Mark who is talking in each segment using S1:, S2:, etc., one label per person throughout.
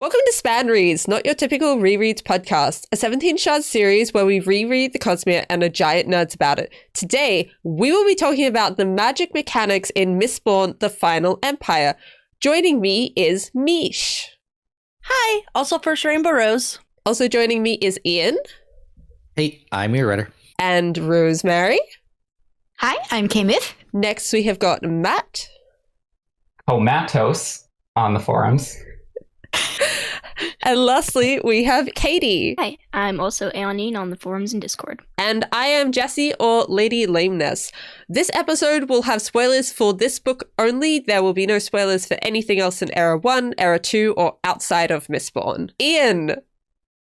S1: Welcome to SpanReads, not your typical rereads podcast, a 17-shard series where we reread the Cosmere and are giant nerds about it. Today, we will be talking about the magic mechanics in Mistborn: The Final Empire. Joining me is Mish.
S2: Hi, also firstRainbowRose.
S1: Also joining me is Ian.
S3: Hey, I'm your writer.
S1: And Rosemary.
S4: Hi, I'm Kaymyth.
S1: Next, we have got Matt.
S5: Comatose on the forums.
S1: And lastly, we have Kadie.
S6: Hi, I'm also AonEne on the forums and Discord.
S1: And I am Jessie, or Lady Lameness. This episode will have spoilers for this book only. There will be no spoilers for anything else in Era 1, Era 2, or outside of Mistborn. Ian,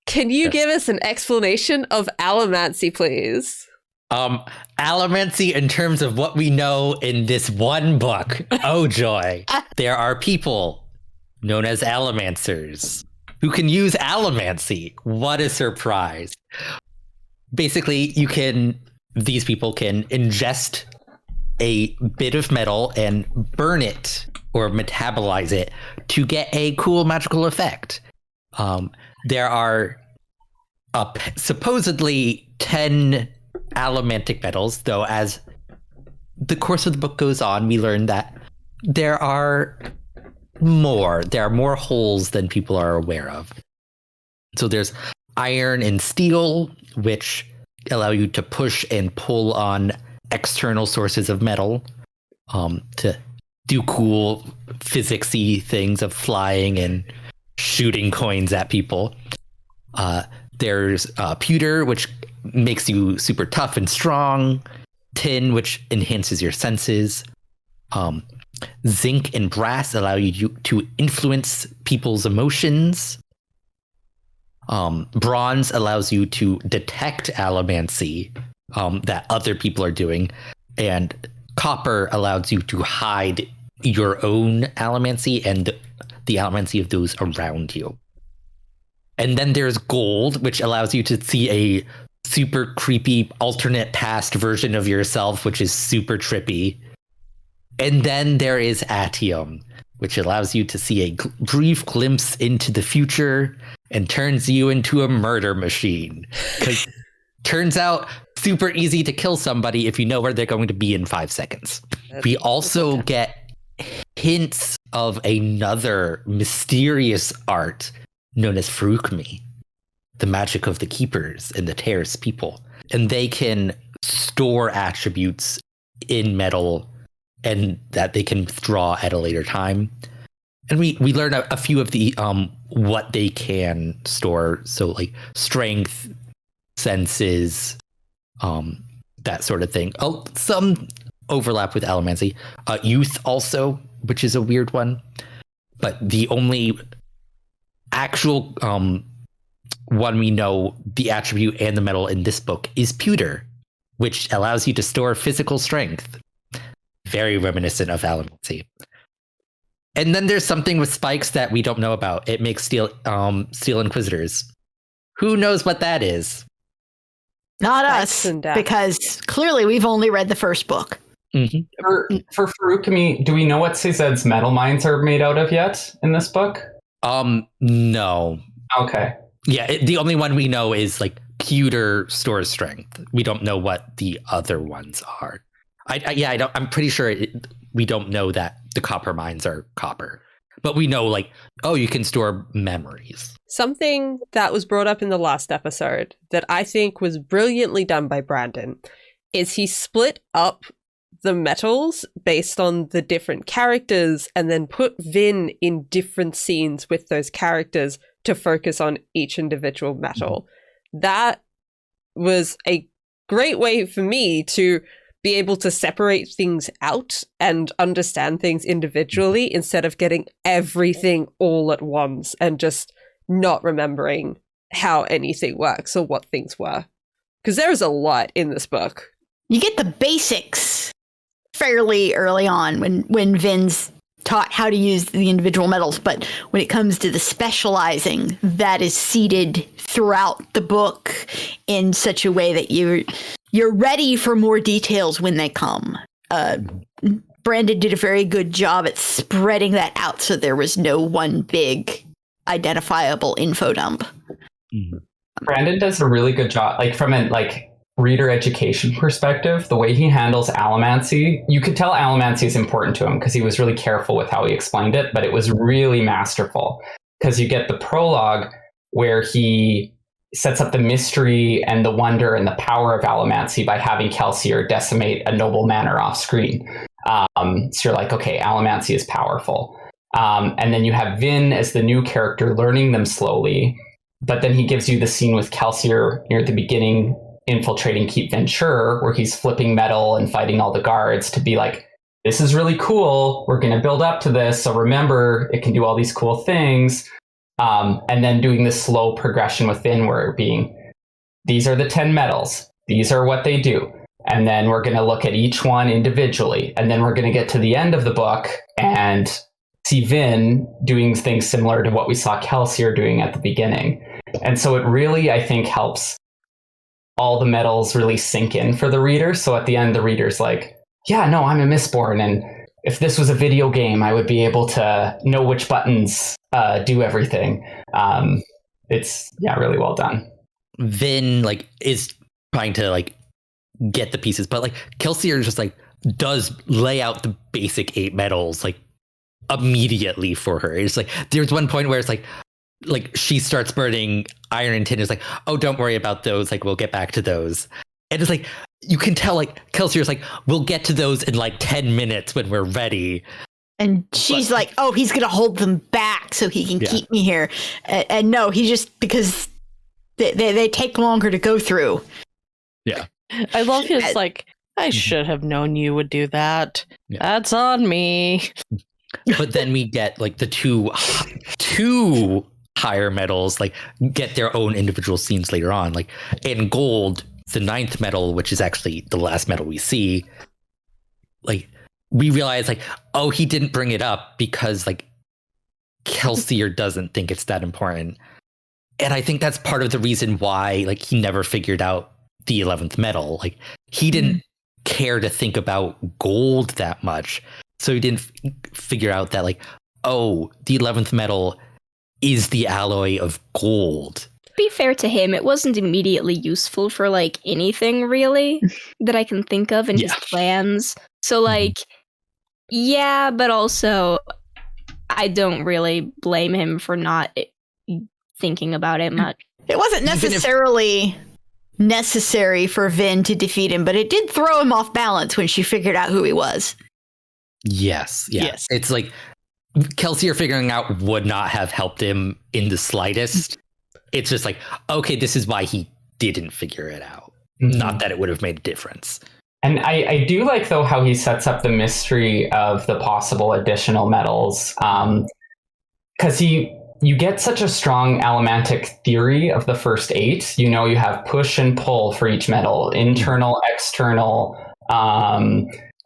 S1: can you give us an explanation of allomancy, please?
S3: Allomancy in terms of what we know in this one book. Oh joy. There are people known as allomancers who can use allomancy. What a surprise. Basically, these people can ingest a bit of metal and burn it or metabolize it to get a cool magical effect. There are supposedly 10 allomantic metals, though as the course of the book goes on, we learn that there are more holes than people are aware of. So there's iron and steel, which allow you to push and pull on external sources of metal to do cool physicsy things of flying and shooting coins at people. There's pewter, which makes you super tough and strong. Tin, which enhances your senses. Zinc and brass allow you to influence people's emotions. Bronze allows you to detect allomancy that other people are doing. And copper allows you to hide your own allomancy and the allomancy of those around you. And then there's gold, which allows you to see a super creepy alternate past version of yourself, which is super trippy. And then there is atium, which allows you to see a brief glimpse into the future and turns you into a murder machine. Because turns out super easy to kill somebody if you know where they're going to be in 5 seconds. We also get hints of another mysterious art known as Furukmi, the magic of the keepers and the Terrace people. And they can store attributes in metal and that they can withdraw at a later time. And we learn a few of the what they can store. So like strength, senses, that sort of thing. Oh, some overlap with allomancy. Youth also, which is a weird one. But the only actual one we know the attribute and the metal in this book is pewter, which allows you to store physical strength. Very reminiscent of allomancy. And then there's something with spikes that we don't know about. It makes steel inquisitors. Who knows what that is?
S4: Not us, because clearly we've only read the first book.
S3: Mm-hmm.
S5: For Furukmi, do we know what CZ's metal mines are made out of yet in this book?
S3: No.
S5: Okay.
S3: Yeah, the only one we know is like pewter stores strength. We don't know what the other ones are. I'm pretty sure we don't know that the copper mines are copper, but we know you can store memories.
S1: Something that was brought up in the last episode that I think was brilliantly done by Brandon is he split up the metals based on the different characters and then put Vin in different scenes with those characters to focus on each individual metal. Mm-hmm. That was a great way for me to be able to separate things out and understand things individually instead of getting everything all at once and just not remembering how anything works or what things were. Because there is a lot in this book.
S4: You get the basics fairly early on when Vin's taught how to use the individual metals, but when it comes to the specializing, that is seeded throughout the book in such a way that you're ready for more details when they come. Brandon did a very good job at spreading that out so there was no one big identifiable info dump.
S5: Brandon does a really good job, like from a reader education perspective. The way he handles allomancy, you could tell allomancy is important to him because he was really careful with how he explained it, but it was really masterful because you get the prologue where he sets up the mystery and the wonder and the power of allomancy by having Kelsier decimate a noble manor off screen. So you're like, okay, allomancy is powerful. And then you have Vin as the new character learning them slowly, but then he gives you the scene with Kelsier near the beginning infiltrating Keep Venture, where he's flipping metal and fighting all the guards to be like, this is really cool. We're going to build up to this. So remember, it can do all these cool things. And then doing this slow progression within where it being, these are the 10 metals. These are what they do. And then we're going to look at each one individually. And then we're going to get to the end of the book and see Vin doing things similar to what we saw Kelsier doing at the beginning. And so it really, I think, helps all the metals really sink in for the reader. So at the end, the reader's like, yeah, no, I'm a Mistborn. And if this was a video game, I would be able to know which buttons do everything. It's really well done.
S3: Vin is trying to get the pieces, but Kelsier just does lay out the basic 8 metals immediately for her. It's there's one point where it's she starts burning iron and tin. Is oh, don't worry about those. We'll get back to those. And it's you can tell Kelsier's we'll get to those in 10 minutes when we're ready.
S4: And she's oh, he's going to hold them back so he can keep me here. And no, he just, because they take longer to go through. Yeah.
S2: I love his I should have known you would do that. Yeah. That's on me.
S3: But then we get the two higher metals get their own individual scenes later on. In gold, the 9th metal, which is actually the last metal we see, we realize oh, he didn't bring it up because Kelsier doesn't think it's that important. And I think that's part of the reason why he never figured out the 11th metal. He didn't care to think about gold that much. So he didn't figure out that oh, the 11th metal is the alloy of gold.
S6: To be fair to him, it wasn't immediately useful for anything really that I can think of in his plans. So yeah, but also I don't really blame him for not thinking about it much.
S4: It wasn't necessarily necessary for Vin to defeat him, but it did throw him off balance when she figured out who he was.
S3: Yes. It's Kelsier figuring out would not have helped him in the slightest. It's just okay, this is why he didn't figure it out. Mm-hmm. Not that it would have made a difference.
S5: And I do though, how he sets up the mystery of the possible additional metals. Because you get such a strong allomantic theory of the first 8. You have push and pull for each metal, internal, external.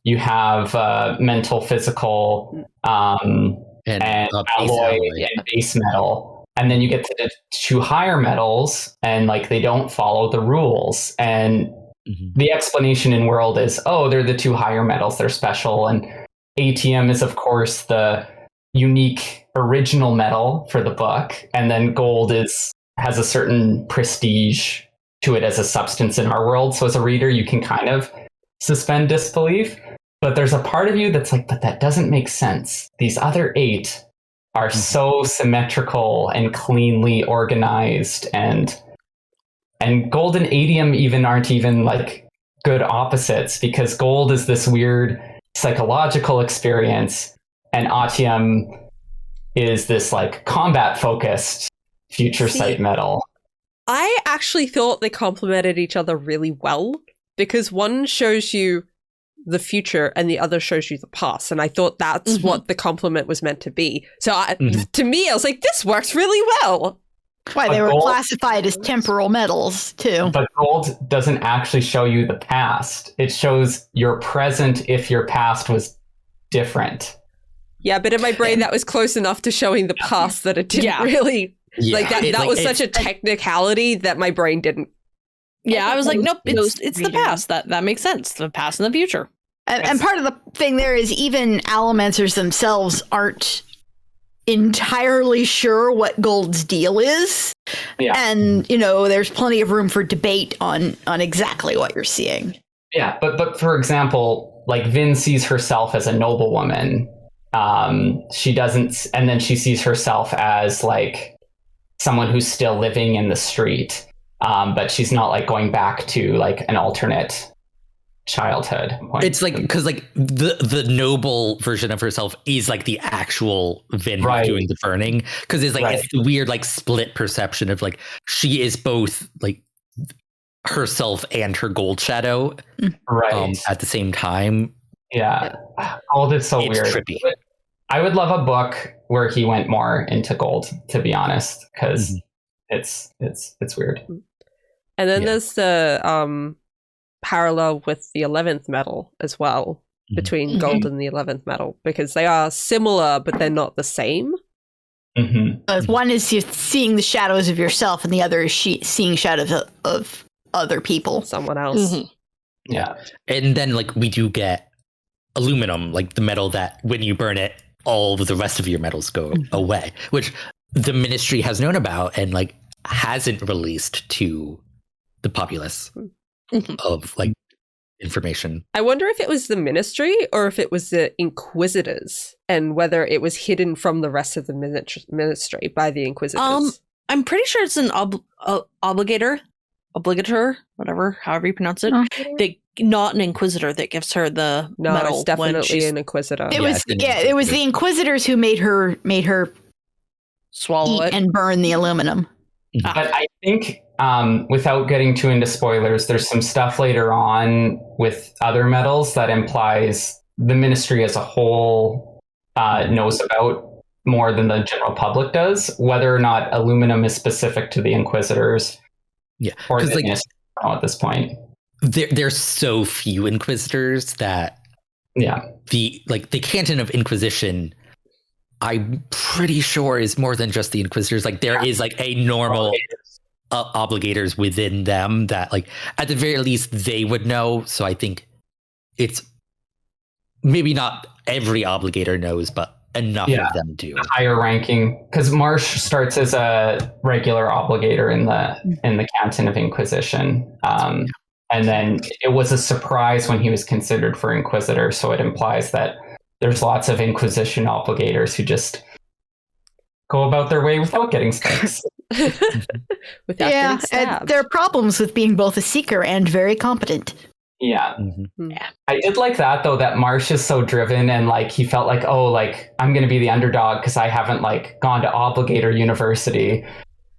S5: You have mental, physical, and alloy and base metal. And then you get to the 2 higher metals, and they don't follow the rules. And the explanation in World is, oh, they're the 2 higher metals, they're special. And ATM is, of course, the unique original metal for the book. And then gold has a certain prestige to it as a substance in our world. So as a reader, you can kind of suspend disbelief. But there's a part of you that's but that doesn't make sense. These other 8 are so symmetrical and cleanly organized, and gold and adium even aren't even good opposites, because gold is this weird psychological experience and atium is this combat focused future sight metal.
S1: I actually thought they complemented each other really well, because one shows you the future and the other shows you the past, and I thought that's what the complement was meant to be. So to me, I was this works really well.
S4: Why they were classified as temporal metals too.
S5: But gold doesn't actually show you the past. It shows your present if your past was different.
S1: Yeah, but in my brain that was close enough to showing the past that it didn't really that was such a technicality that my brain didn't.
S2: Yeah, I was nope, it's the past. That makes sense. The past and the future.
S4: And part of the thing there is even allomancers themselves aren't entirely sure what Gold's deal is.
S5: Yeah.
S4: And, there's plenty of room for debate on exactly what you're seeing.
S5: Yeah, but for example, like Vin sees herself as a noblewoman. She doesn't, and then she sees herself as like someone who's still living in the street. But she's not like going back to like an alternate childhood point.
S3: It's like because like the noble version of herself is like the actual Vin
S5: Right.
S3: doing the burning, because it's like
S5: Right.
S3: it's the weird like split perception of like she is both like herself and her Gold shadow
S5: Right.
S3: at the same time.
S5: Yeah. Gold is so
S3: It's
S5: weird.
S3: trippy.
S5: I would love a book where he went more into Gold, to be honest, because it's weird.
S1: And then there's the parallel with the 11th metal as well, between Gold and the 11th metal, because they are similar, but they're not the same.
S4: One is you seeing the shadows of yourself, and the other is seeing shadows of other people.
S1: Someone else.
S5: Yeah.
S3: And then like we do get aluminum, like the metal that when you burn it, all of the rest of your metals go away, which the Ministry has known about and like hasn't released to the populace of like information.
S1: I wonder if it was the Ministry or if it was the Inquisitors, and whether it was hidden from the rest of the Ministry by the Inquisitors.
S2: I'm pretty sure it's an obligator, whatever, however you pronounce it. Not an Inquisitor that gives her the medal.
S1: It's definitely an Inquisitor.
S4: It was the Inquisitors who made her
S2: swallow
S4: eat
S2: it
S4: and burn the aluminum.
S5: But I think, without getting too into spoilers, there's some stuff later on with other metals that implies the Ministry as a whole knows about more than the general public does, whether or not aluminum is specific to the Inquisitors.
S3: Yeah,
S5: or the
S3: like,
S5: Ministry at this point.
S3: There's so few Inquisitors that the canon of Inquisition, I'm pretty sure, is more than just the Inquisitors. Like there is like a normal obligators within them that like at the very least they would know. So I think it's maybe not every obligator knows, but enough of them do.
S5: Higher ranking, because Marsh starts as a regular obligator in the canton of Inquisition. And then it was a surprise when he was considered for Inquisitor, so it implies that there's lots of Inquisition obligators who just go about their way without getting stakes.
S1: Without getting stabbed.
S4: And there are problems with being both a seeker and very competent.
S5: Yeah. I did like that, though, that Marsh is so driven and like he felt like, oh, like I'm going to be the underdog because I haven't like gone to Obligator University.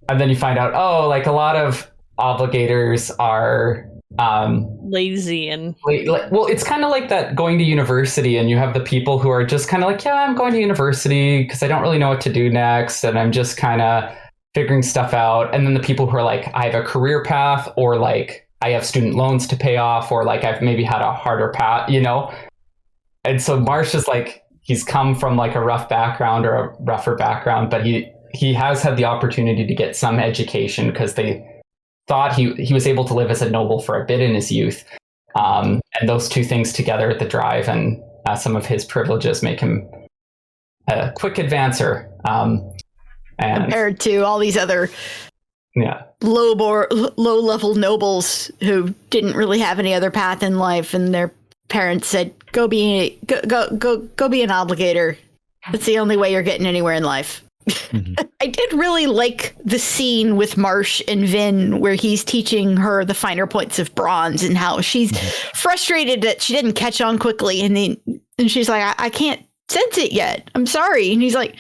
S5: And then you find out, oh, like a lot of obligators are
S2: lazy and
S5: well, it's kind of like that going to university and you have the people who are just kind of like, yeah, I'm going to university because I don't really know what to do next and I'm just kind of figuring stuff out. And then the people who are like, I have a career path, or like I have student loans to pay off, or like I've maybe had a harder path, and so Marsh is like, he's come from like a rough background or a rougher background, but he has had the opportunity to get some education because they thought he was able to live as a noble for a bit in his youth. And those two things together at the drive and some of his privileges make him a quick advancer. And
S4: compared to all these other low-level nobles who didn't really have any other path in life, and their parents said, go be an obligator. That's the only way you're getting anywhere in life. I did really like the scene with Marsh and Vin where he's teaching her the finer points of bronze and how she's frustrated that she didn't catch on quickly, and she's like, I can't sense it yet. I'm sorry. And he's like,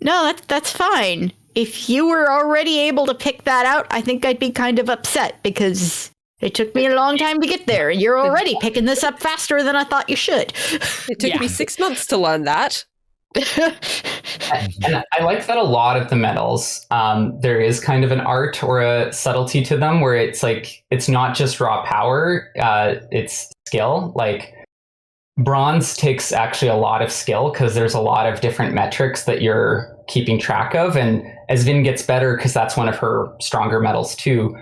S4: no, that's fine. If you were already able to pick that out, I think I'd be kind of upset because it took me a long time to get there, and you're already picking this up faster than I thought you should.
S1: It took me 6 months to learn that.
S5: And I like that a lot of the metals, there is kind of an art or a subtlety to them where it's like, it's not just raw power, it's skill. Like bronze takes actually a lot of skill because there's a lot of different metrics that you're keeping track of. And as Vin gets better, because that's one of her stronger metals too,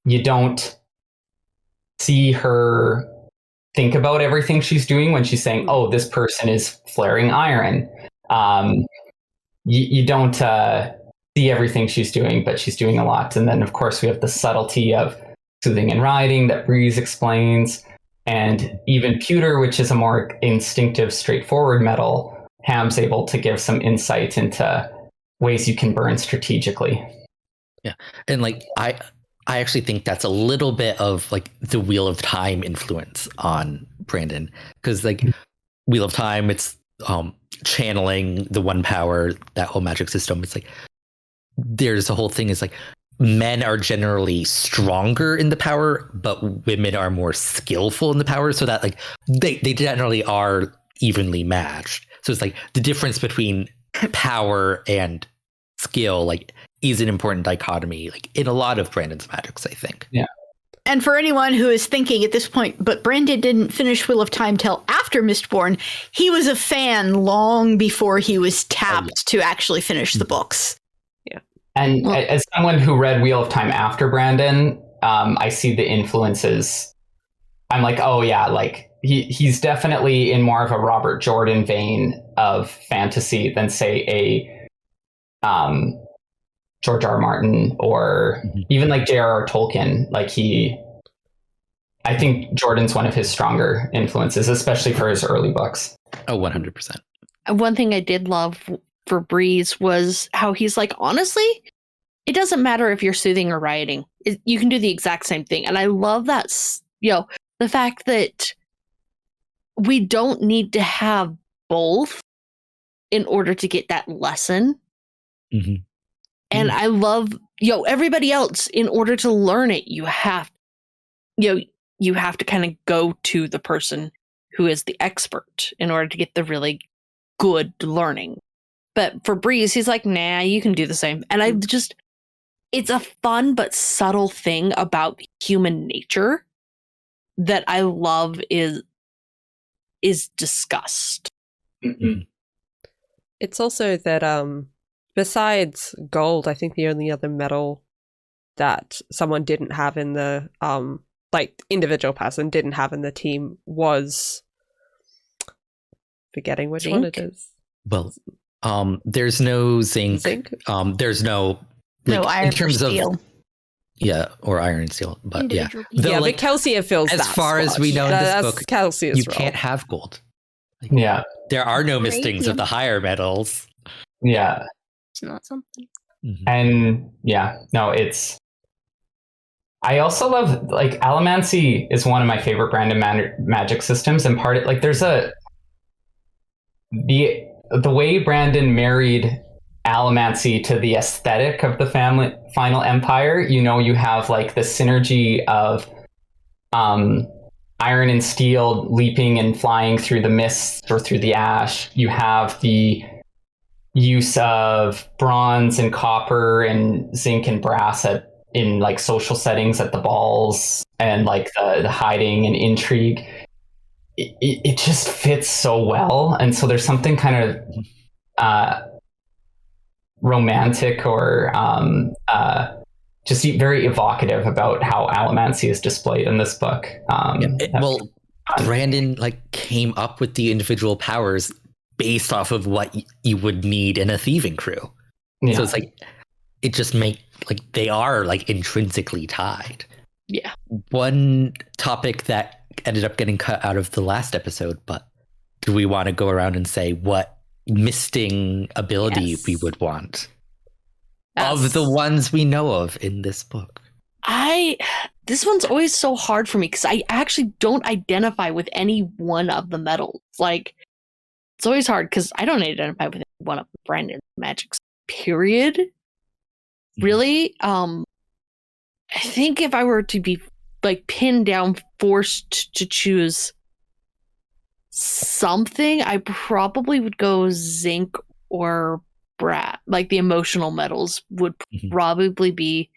S5: you don't see her think about everything she's doing when she's saying, oh, this person is flaring iron. You don't see everything she's doing, but she's doing a lot. And then, of course, we have the subtlety of soothing and riding that Breeze explains. And even Pewter, which is a more instinctive, straightforward metal, Ham's able to give some insight into ways you can burn strategically.
S3: Yeah. And like, I actually think that's a little bit of like the Wheel of Time influence on Brandon. Because like Wheel of Time, it's channeling the one power, that whole magic system. It's like, there's a whole thing is like, men are generally stronger in the power, but women are more skillful in the power, so that like they generally are evenly matched. So it's like the difference between power and skill like is an important dichotomy like in a lot of Brandon's magics, I think.
S5: Yeah.
S4: And for anyone who is thinking at this point, but Brandon didn't finish Wheel of Time till after Mistborn, he was a fan long before he was tapped to actually finish the books.
S5: And as someone who read Wheel of Time after Brandon, I see the influences. I'm like, oh yeah, like he's definitely in more of a Robert Jordan vein of fantasy than say a George R. Martin or even like J.R.R. Tolkien. Like I think Jordan's one of his stronger influences, especially for his early books.
S3: Oh, 100%.
S2: One thing I did love for Breeze was how he's like, honestly, it doesn't matter if you're soothing or rioting. You can do the exact same thing. And I love that, the fact that we don't need to have both in order to get that lesson.
S3: Mm-hmm.
S2: And I love, everybody else, in order to learn it, you have to kind of go to the person who is the expert in order to get the really good learning. But for Breeze, he's like, nah, you can do the same. And it's a fun but subtle thing about human nature that I love is discussed.
S5: Mm-hmm.
S1: It's also that besides gold, I think the only other metal that someone didn't have in the like individual person didn't have in the team was forgetting which one it is.
S3: Well, there's no zinc. There's no
S4: iron
S3: in terms
S4: or steel.
S3: Or iron and steel. But
S6: Individual
S3: Though,
S1: but Kelsier fills
S3: as
S1: that
S3: far as we know in this book,
S1: Kelsier's
S3: you
S1: role.
S3: can't have gold.
S5: Yeah.
S3: There are no mistings of the higher metals.
S5: Yeah.
S6: It's not something.
S3: Mm-hmm.
S5: And I also love, like, Allomancy is one of my favorite Brandon magic systems, and part of, like, there's the way Brandon married Allomancy to the aesthetic of the Final Empire. You have like the synergy of iron and steel leaping and flying through the mist or through the ash. You have the use of bronze and copper and zinc and brass in like social settings at the balls, and like the hiding and intrigue. It just fits so well. And so there's something kind of romantic or just very evocative about how Allomancy is displayed in this book.
S3: Brandon like came up with the individual powers based off of what you would need in a thieving crew. Yeah. So it's like, it just they are like intrinsically tied.
S2: Yeah.
S3: One topic that ended up getting cut out of the last episode, but do we want to go around and say what misting ability we would want of the ones we know of in this book?
S2: This one's always so hard for me because I actually don't identify with any one of the metals. Like, it's always hard because I don't identify with any one of Brandon's magics, period. Really? I think if I were to be like pinned down, forced to choose something, I probably would go zinc or brass. Like the emotional metals would probably be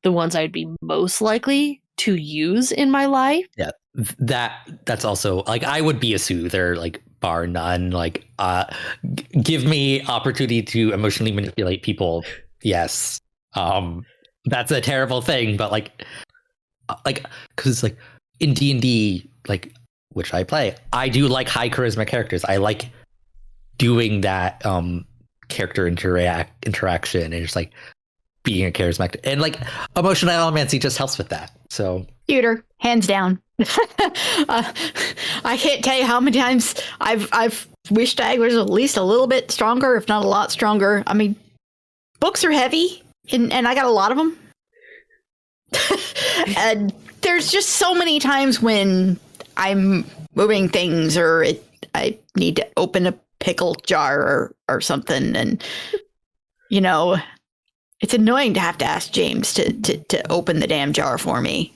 S2: the ones I'd be most likely to use in my life.
S3: Yeah, that's also like, I would be a soother, like bar none. Like, give me opportunity to emotionally manipulate people. Yes, that's a terrible thing, but like because like in D&D, like, which I play, I do like high charisma characters. I like doing that character interaction and just like being a charismatic and like emotional allomancy just helps with that. So
S4: Pewter, hands down. I can't tell you how many times I've wished I was at least a little bit stronger, if not a lot stronger. I mean, books are heavy, and I got a lot of them. And there's just so many times when I'm moving things, or I need to open a pickle jar or something, and you know, it's annoying to have to ask James to open the damn jar for me.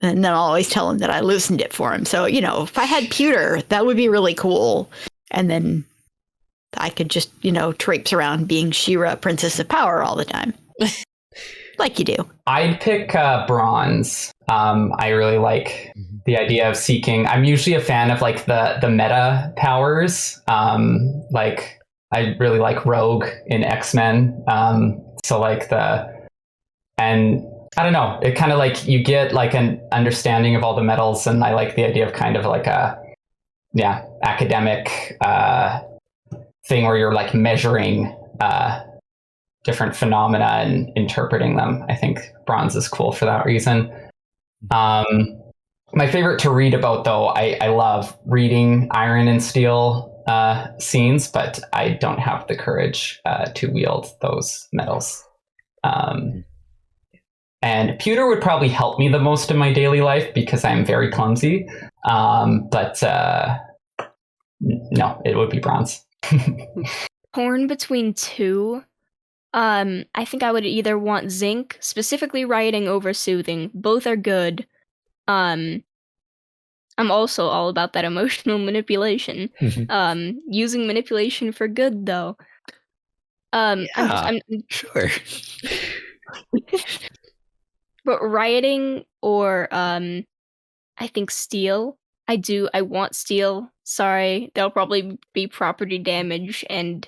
S4: And then I'll always tell him that I loosened it for him. So, you know, if I had pewter, that would be really cool. And then I could just, you know, traipse around being She-Ra, Princess of Power all the time. Like you do.
S5: I'd pick bronze. I really like the idea of seeking. I'm usually a fan of like the meta powers. Like I really like Rogue in X-Men. So like and I don't know, it kind of like you get like an understanding of all the metals, and I like the idea of kind of like a academic thing where you're like measuring different phenomena and interpreting them. I think bronze is cool for that reason. My favorite to read about, though, I love reading Iron and Steel scenes, but I don't have the courage to wield those metals. And pewter would probably help me the most in my daily life because I'm very clumsy. But no, it would be bronze.
S6: Torn between two. I think I would either want zinc, specifically writing over soothing. Both are good. I'm also all about that emotional manipulation. Using manipulation for good, though.
S3: Sure.
S6: But writing or I think steel. I want steel. Sorry, there'll probably be property damage and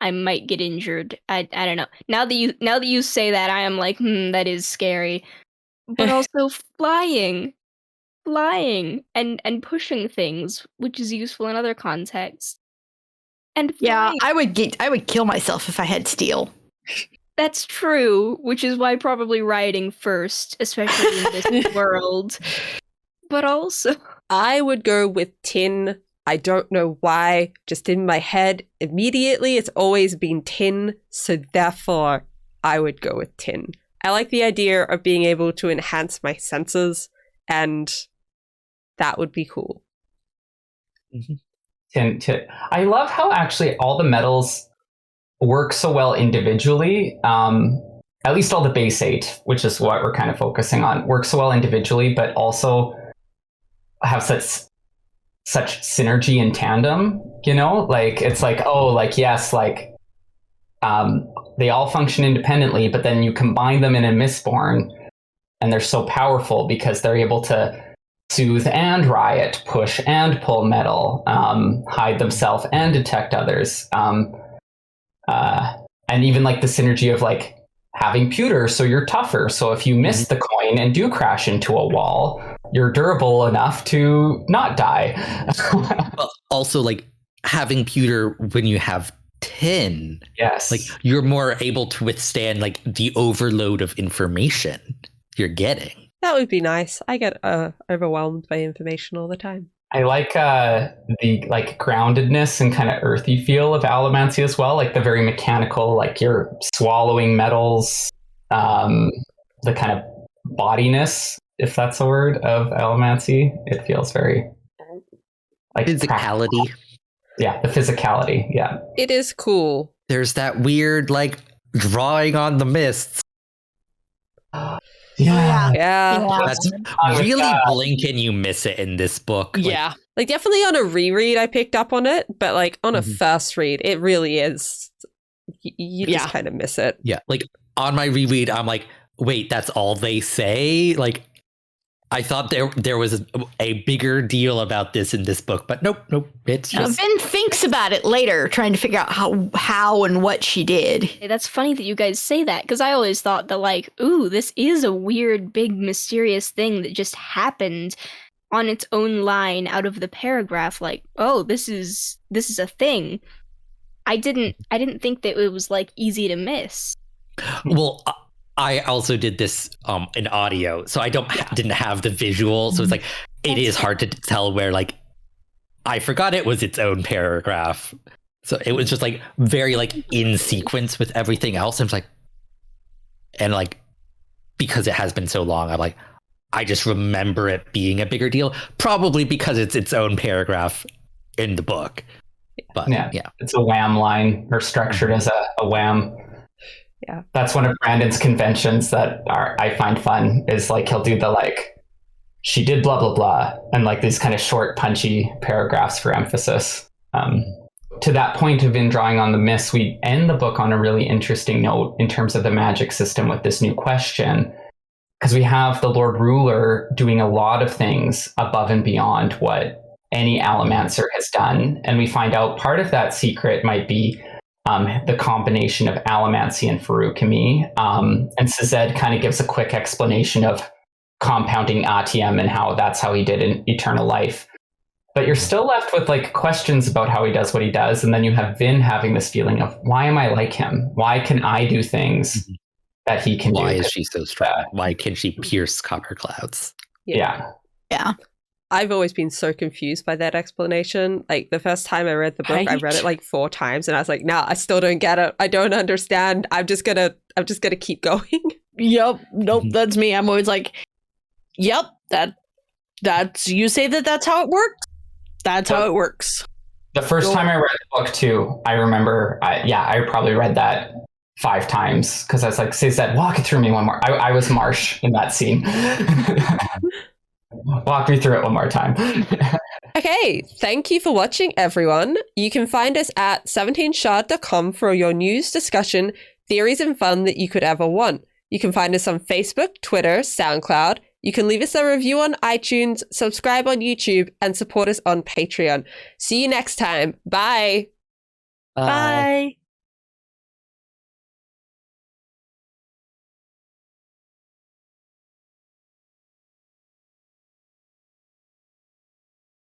S6: I might get injured. I don't know. Now that you say that, I am like, that is scary. But also flying and pushing things, which is useful in other contexts. And flying.
S4: Yeah, I would kill myself if I had steel.
S6: That's true, which is why probably writing first, especially in this world. But also,
S1: I would go with tin. I don't know why, just in my head, immediately it's always been tin, so therefore I would go with tin. I like the idea of being able to enhance my senses, and that would be cool.
S5: Tin. I love how actually all the metals work so well individually. At least all the base 8, which is what we're kind of focusing on, work so well individually, but also have such synergy in tandem, you know? Like, it's like, oh, like, yes, like, they all function independently, but then you combine them in a Mistborn, and they're so powerful because they're able to soothe and riot, push and pull metal, hide themselves and detect others. And even like the synergy of like having pewter, so you're tougher. So if you miss the coin and do crash into a wall, you're durable enough to not die.
S3: Well, also, like having pewter when you have tin,
S5: yes,
S3: like you're more able to withstand like the overload of information you're getting.
S1: That would be nice. I get overwhelmed by information all the time.
S5: I like the like groundedness and kind of earthy feel of allomancy as well, like the very mechanical, like you're swallowing metals, the kind of bodiness, if that's a word, of allomancy. It feels very like
S3: physicality.
S5: Practical. Yeah, the physicality. Yeah,
S1: it is cool.
S3: There's that weird like drawing on the mists.
S1: Yeah.
S3: That's really blink and you miss it in this book.
S1: Like definitely on a reread I picked up on it, but like on a first read it really is you just kind of miss it.
S3: Yeah, like on my reread I'm like, wait, that's all they say? Like I thought there was a bigger deal about this in this book, but nope. It's just
S4: Vin thinks about it later, trying to figure out how and what she did.
S6: Hey, that's funny that you guys say that, because I always thought that like, ooh, this is a weird, big, mysterious thing that just happened. on its own line out of the paragraph, like, oh, this is a thing. I didn't think that it was like easy to miss.
S3: Well, I also did this in audio, so I didn't have the visual. So it's like it is hard to tell where like I forgot it was its own paragraph. So it was just like very like in sequence with everything else. I'm like, and like because it has been so long, I'm like, I just remember it being a bigger deal, probably because it's its own paragraph in the book. But yeah,
S5: it's a wham line, or structured as a wham.
S1: Yeah,
S5: that's one of Brandon's conventions that I find fun. Is like he'll do the like, she did blah blah blah, and like these kind of short, punchy paragraphs for emphasis. To that point of in drawing on the myths, we end the book on a really interesting note in terms of the magic system with this new question, because we have the Lord Ruler doing a lot of things above and beyond what any Allomancer has done, and we find out part of that secret might be the combination of Allomancy and Feruchemy. And Sazed kind of gives a quick explanation of compounding ATM and how that's how he did in Eternal Life. But you're still left with like questions about how he does what he does. And then you have Vin having this feeling of, why am I like him? Why can I do things that he can do?
S3: Why is she so strong? Why can she pierce copper clouds?
S5: Yeah.
S1: I've always been so confused by that explanation. Like the first time I read the book, I read it like 4 times and I was like, nah, I still don't get it. I don't understand. I'm just gonna keep going.
S2: Yep. Nope. That's me. I'm always like, yep, that's you say that's how it works. That's how it works.
S5: The first time I read the book too, I remember, I probably read that 5 times because I was like, Sazed, walk it through me one more. I was Marsh in that scene. Walk me through it one more time.
S1: Okay, thank you for watching, everyone. You can find us at 17shard.com for your news, discussion, theories, and fun that you could ever want. You can find us on Facebook, Twitter, SoundCloud. You can leave us a review on iTunes, subscribe on YouTube, and support us on Patreon. See you next time. Bye.
S2: Bye.